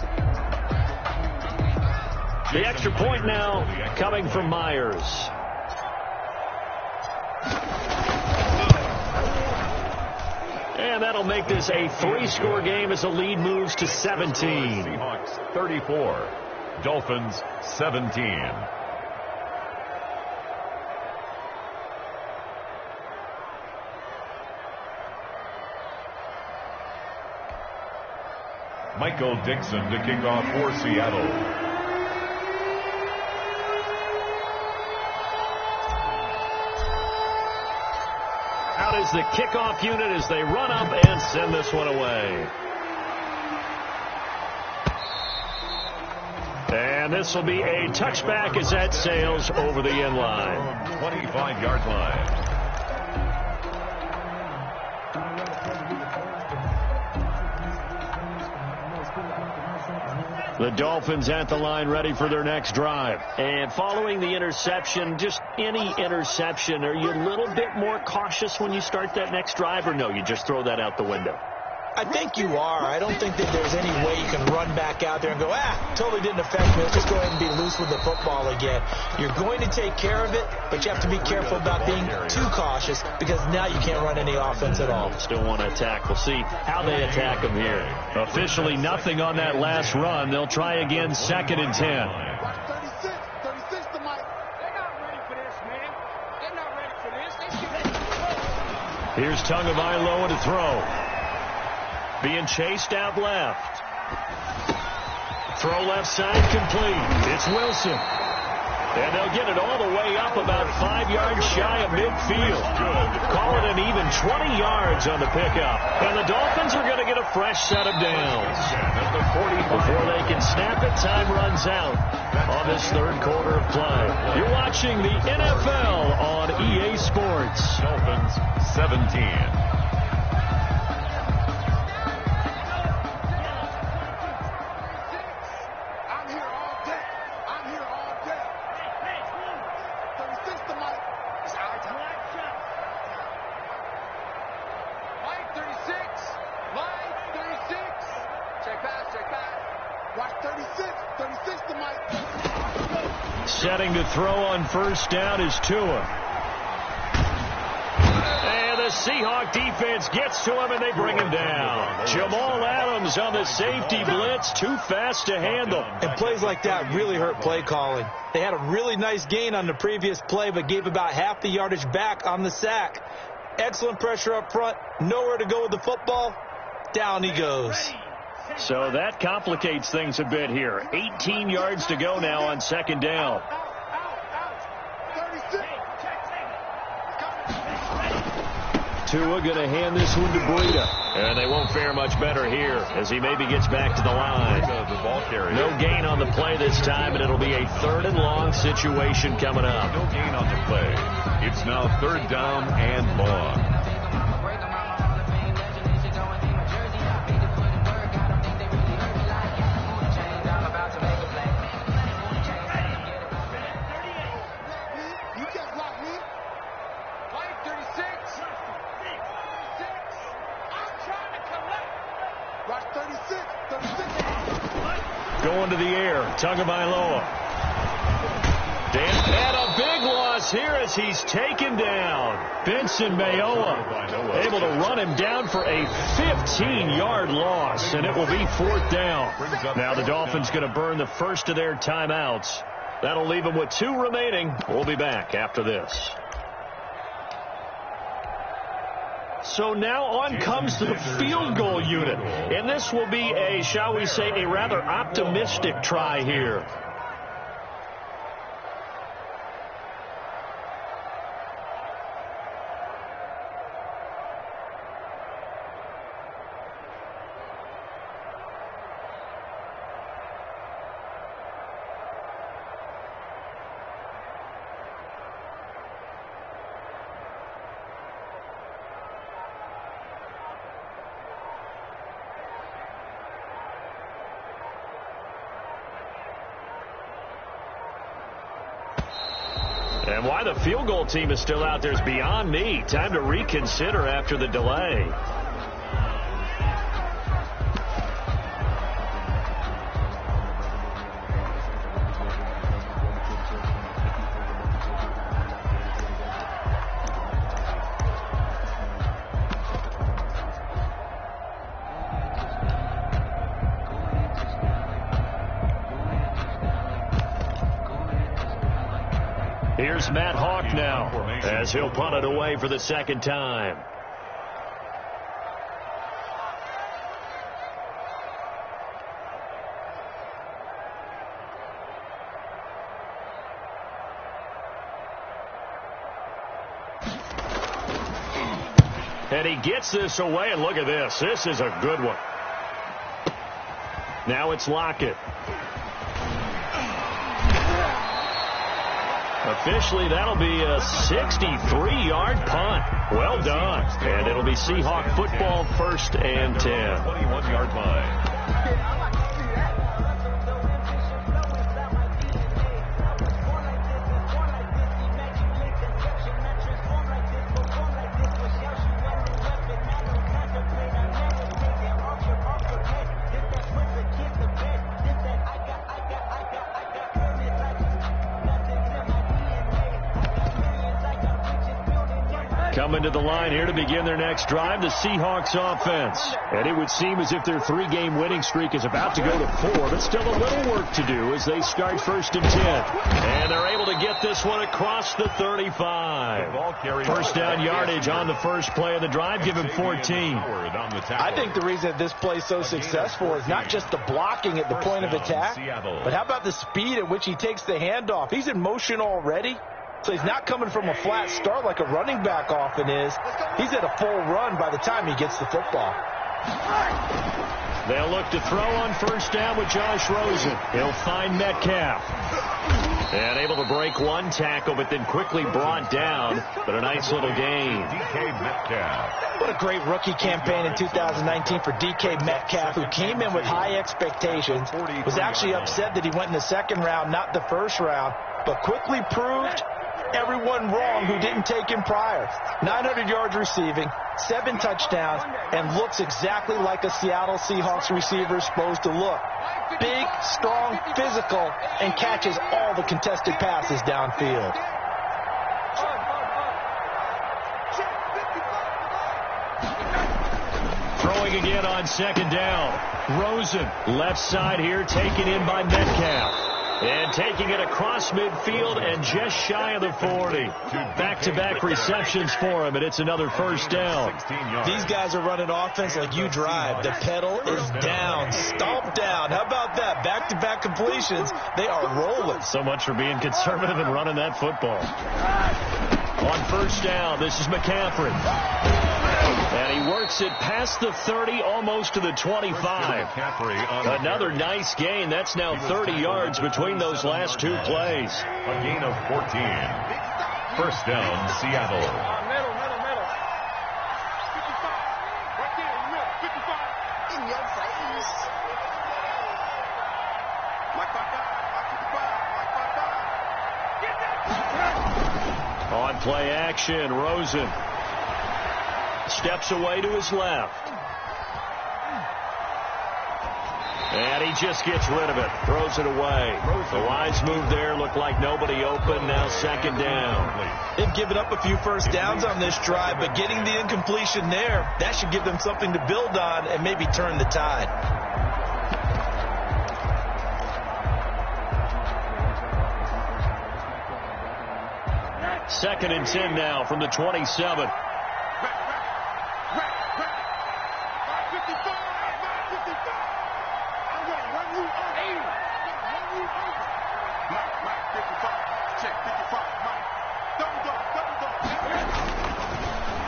Speaker 1: The extra point now coming from Myers. And that'll make this a 3-score game as the lead moves to 17.
Speaker 2: Seahawks 34, Dolphins 17. Michael Dixon to kick off for Seattle.
Speaker 1: Out is the kickoff unit as they run up and send this one away. And this will be a touchback as that sails over the end line.
Speaker 2: 25-yard line.
Speaker 1: The Dolphins at the line ready for their next drive. And following the interception, just any interception, are you a little bit more cautious when you start that next drive, or no, you just throw that out the window?
Speaker 3: I think you are. I don't think that there's any way you can run back out there and go, totally didn't affect me. Let's just go ahead and be loose with the football again. You're going to take care of it, but you have to be careful about being too cautious because now you can't run any offense at all.
Speaker 1: Still want to attack. We'll see how they attack them here. Officially nothing on that last run. They'll try again, 2nd and 10.
Speaker 4: 36 to Mike. They're not ready for this, man. They're not ready for this.
Speaker 1: Here's Tagovailoa to throw. Being chased out left. Throw left side complete. It's Wilson. And they'll get it all the way up about 5 yards shy of midfield. Call it an even 20 yards on the pickup. And the Dolphins are going to get a fresh set of downs. Before they can snap it, time runs out on this 3rd quarter of play. You're watching the NFL on EA Sports.
Speaker 2: Dolphins 17.
Speaker 1: Setting to throw on 1st down is Tua. And the Seahawk defense gets to him and they bring him down. Jamal Adams on the safety blitz, too fast to handle.
Speaker 3: And plays like that really hurt play calling. They had a really nice gain on the previous play, but gave about half the yardage back on the sack. Excellent pressure up front. Nowhere to go with the football. Down he goes.
Speaker 1: So that complicates things a bit here. 18 yards to go now on 2nd down. Tua going to hand this one to Breida. And they won't fare much better here as he maybe gets back to the line.
Speaker 2: The ball carrier.
Speaker 1: No gain on the play this time, and it'll be a 3rd and long situation coming up.
Speaker 2: No gain on the play. It's now 3rd down and long.
Speaker 1: Going to the air, Tagovailoa. And a big loss here as he's taken down. Benson Mayowa able to run him down for a 15-yard loss, and it will be 4th down. Now the Dolphins going to burn the first of their timeouts. That'll leave them with 2 remaining. We'll be back after this. So now on comes the field goal unit. And this will be a, shall we say, a rather optimistic try here. And why the field goal team is still out there is beyond me. Time to reconsider after the delay. Here's Matt Hawk now as he'll punt it away for the second time. And he gets this away, and look at this. This is a good one. Now it's Lockett. Officially, that'll be a 63-yard punt. Well done. And it'll be Seahawk football, 1st and 10.
Speaker 2: 21-yard line.
Speaker 1: Coming to the line here to begin their next drive, the Seahawks offense. And it would seem as if their 3-game winning streak is about to go to 4, but still a little work to do as they start 1st and 10. And they're able to get this one across the 35. First down yardage on the first play of the drive, give him 14.
Speaker 3: I think the reason that this play is so successful is not just the blocking at the point of attack, but how about the speed at which he takes the handoff? He's in motion already. So he's not coming from a flat start like a running back often is. He's at a full run by the time he gets the football.
Speaker 1: They'll look to throw on first down with Josh Rosen. He'll find Metcalf. And able to break one tackle, but then quickly brought down. But a nice little gain.
Speaker 2: DK Metcalf.
Speaker 3: What a great rookie campaign in 2019 for DK Metcalf, who came in with high expectations, was actually upset that he went in the 2nd round, not the 1st round, but quickly proved everyone wrong who didn't take him prior. 900 yards receiving, 7 touchdowns, and looks exactly like a Seattle Seahawks receiver is supposed to look. Big, strong, physical, and catches all the contested passes downfield.
Speaker 1: Throwing again on 2nd down. Rosen, left side here, taken in by Metcalf. And taking it across midfield and just shy of the 40. Back-to-back receptions for him, and it's another first down.
Speaker 3: These guys are running offense like you drive. The pedal is down, stomp down. How about that? Back-to-back completions. They are rolling.
Speaker 1: So much for being conservative and running that football. On first down, this is McCaffrey. And he works it past the 30, almost to the 25. Another nice gain. That's now 30 yards between those last 2 plays.
Speaker 2: A gain of 14. First down, Seattle.
Speaker 4: Middle. 55. Right there, 55. In your face. Like 55. Get that.
Speaker 1: On play action, Rosen steps away to his left. And he just gets rid of it. Throws it away. The wise move there. Looked like nobody open. Now 2nd down.
Speaker 3: They've given up a few first downs on this drive, but getting the incompletion there, that should give them something to build on and maybe turn the tide.
Speaker 1: Second and 10 now from the 27.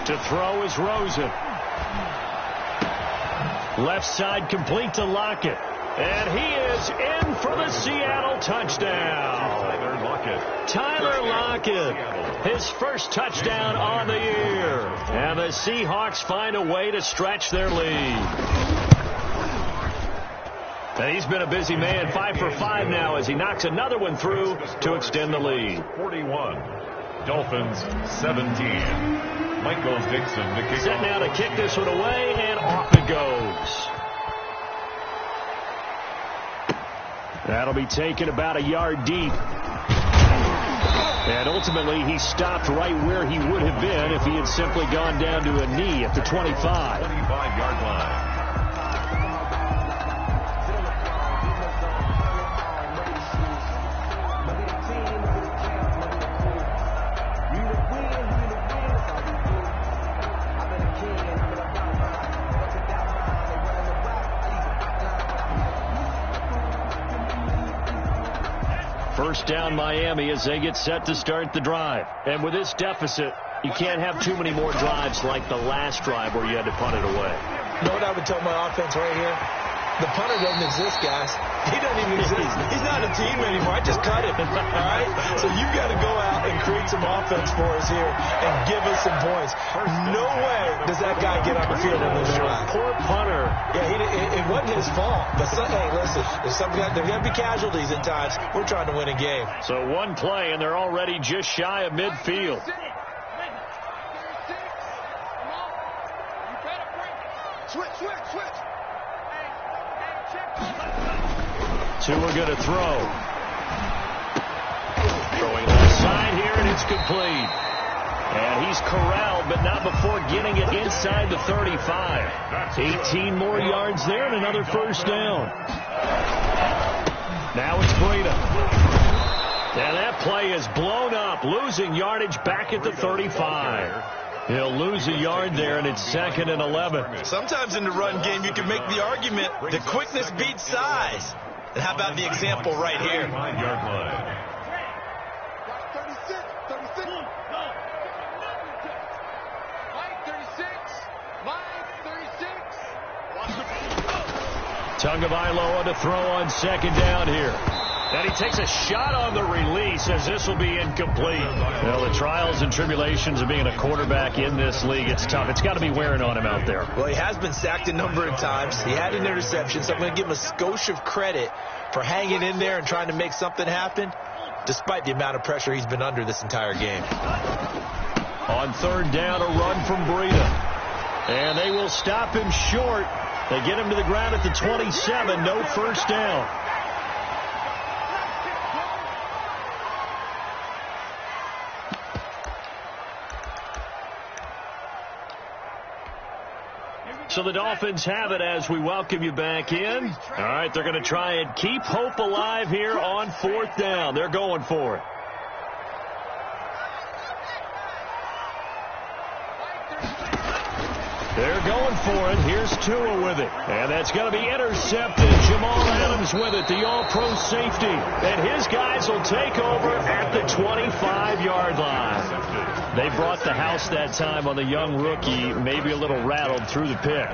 Speaker 1: To throw is Rosen. Left side complete to Lockett. And he is in for the Seattle touchdown. Tyler Lockett, his first touchdown on the year. And the Seahawks find a way to stretch their lead. And he's been a busy man, 5 for 5 now as he knocks another one through to extend the lead.
Speaker 2: 41. Dolphins 17. Michael Dixon to kick
Speaker 1: Set
Speaker 2: off.
Speaker 1: now to kick this one away, and off it goes. That'll be taken about a yard deep. And ultimately, he stopped right where he would have been if he had simply gone down to a knee at the 25.
Speaker 2: 25-yard line.
Speaker 1: First down Miami as they get set to start the drive. And with this deficit, you can't have too many more drives like the last drive where you had to punt it away.
Speaker 3: You know what I would tell my offense right here? The punter doesn't exist, guys. He doesn't even exist. He's not a team anymore. I just cut him. All right? So you've got to go out and create some offense for us here and give us some points. No way does that guy get on the field in this drive.
Speaker 1: Poor punter.
Speaker 3: Yeah, it wasn't his fault. But hey, listen, there's going to be casualties at times. We're trying to win a game.
Speaker 1: So one play, and they're already just shy of midfield.
Speaker 4: Switch.
Speaker 1: Two are going to throw. Throwing left side here, and it's complete. And he's corralled, but not before getting it inside the 35. 18 more yards there and another first down. Now it's Breida. And that play is blown up, losing yardage back at the 35. He'll lose a yard there, and it's 2nd and 11.
Speaker 3: Sometimes in the run game, you can make the argument that quickness beats size. And how about the example right here?
Speaker 2: 5-yard line.
Speaker 4: 36.
Speaker 1: Tagovailoa to throw on second down here. And he takes a shot on the release as this will be incomplete. Well, the trials and tribulations of being a quarterback in this league, it's tough. It's got to be wearing on him out there.
Speaker 3: Well, he has been sacked a number of times. He had an interception, so I'm going to give him a skosh of credit for hanging in there and trying to make something happen, despite the amount of pressure he's been under this entire game.
Speaker 1: On third down, a run from Breida. And they will stop him short. They get him to the ground at the 27. No first down. So the Dolphins have it as we welcome you back in. All right, they're going to try and keep hope alive here on fourth down. They're going for it. They're going for it. Here's Tua with it. And that's going to be intercepted. Jamal Adams with it, the all-pro safety. And his guys will take over at the 25-yard line. They brought the house that time on the young rookie, maybe a little rattled through the pick.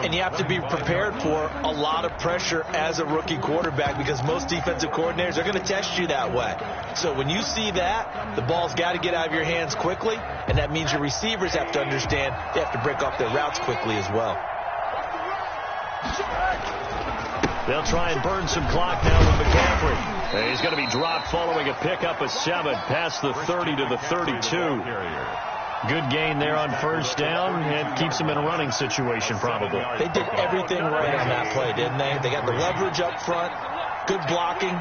Speaker 3: And you have to be prepared for a lot of pressure as a rookie quarterback because most defensive coordinators are going to test you that way. So when you see that, the ball's got to get out of your hands quickly, and that means your receivers have to understand they have to break off their routes quickly as well.
Speaker 1: They'll try and burn some clock now with McCaffrey. And he's going to be dropped following a pickup of 7 past the 30 to the 32. Good gain there on first down and keeps him in a running situation probably.
Speaker 3: They did everything right on that play, didn't they? They got the leverage up front, good blocking,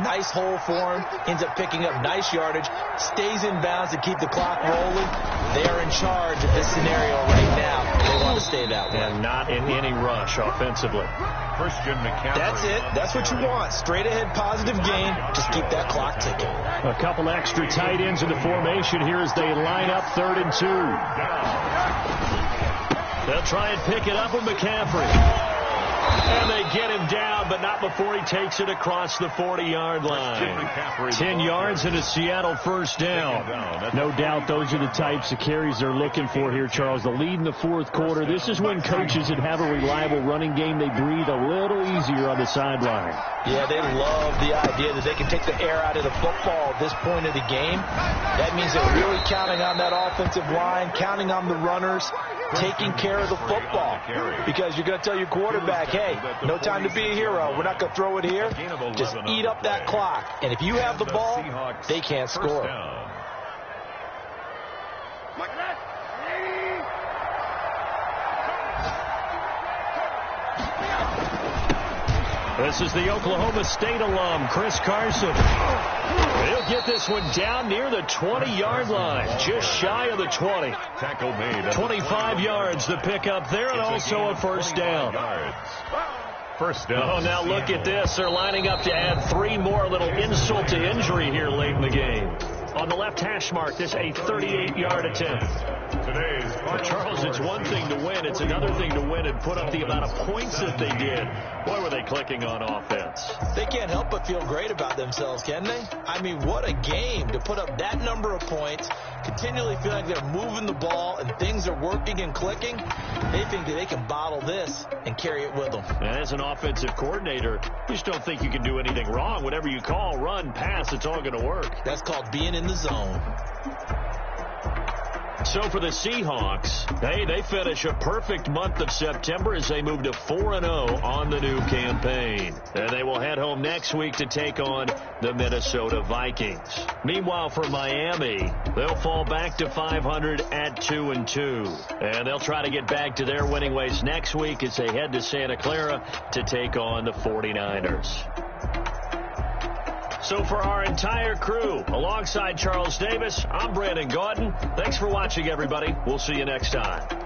Speaker 3: nice hole for him, ends up picking up nice yardage, stays in bounds to keep the clock rolling. They are in charge of this scenario right now. They want to stay that way.
Speaker 1: And not in any rush offensively.
Speaker 2: Christian McCaffrey.
Speaker 3: That's it. That's what you want. Straight ahead positive gain. Just keep that clock ticking.
Speaker 1: A couple extra tight ends in the formation here as they line up 3rd and 2. They'll try and pick it up with McCaffrey. And they get him down, but not before he takes it across the 40-yard line. 10 yards and a Seattle first down. No doubt those are the types of carries they're looking for here, Charles. The lead in the fourth quarter. This is when coaches that have a reliable running game, they breathe a little easier on the sideline.
Speaker 3: Yeah, they love the idea that they can take the air out of the football at this point of the game. That means they're really counting on that offensive line, counting on the runners, taking care of the football. Because you're going to tell your quarterback, hey, hey, no time to be a hero. We're not going to throw it here. Just eat up that clock. And if you have the ball, they can't score.
Speaker 1: This is the Oklahoma State alum, Chris Carson. He'll get this one down near the 20-yard line, just shy of the 20.
Speaker 2: Tackle made.
Speaker 1: 25 yards to pick up there, and also a first down.
Speaker 2: First down.
Speaker 1: Oh, now look at this. They're lining up to add 3 more, little insult to injury here late in the game. On the left hash mark, this a 38-yard attempt. But Charles, it's one thing to win. It's another thing to win and put up the amount of points that they did. Boy, were they clicking on offense.
Speaker 3: They can't help but feel great about themselves, can they? I mean, what a game to put up that number of points, continually feel like they're moving the ball and things are working and clicking. They think that they can bottle this and carry it with them.
Speaker 1: And as an offensive coordinator, you just don't think you can do anything wrong. Whatever you call, run, pass, it's all going to work.
Speaker 3: That's called being in the zone.
Speaker 1: So for the Seahawks, hey, they finish a perfect month of September as they move to 4-0 on the new campaign. And they will head home next week to take on the Minnesota Vikings. Meanwhile, for Miami, they'll fall back to 500 at 2-2. And they'll try to get back to their winning ways next week as they head to Santa Clara to take on the 49ers. So for our entire crew, alongside Charles Davis, I'm Brandon Gaudin. Thanks for watching, everybody. We'll see you next time.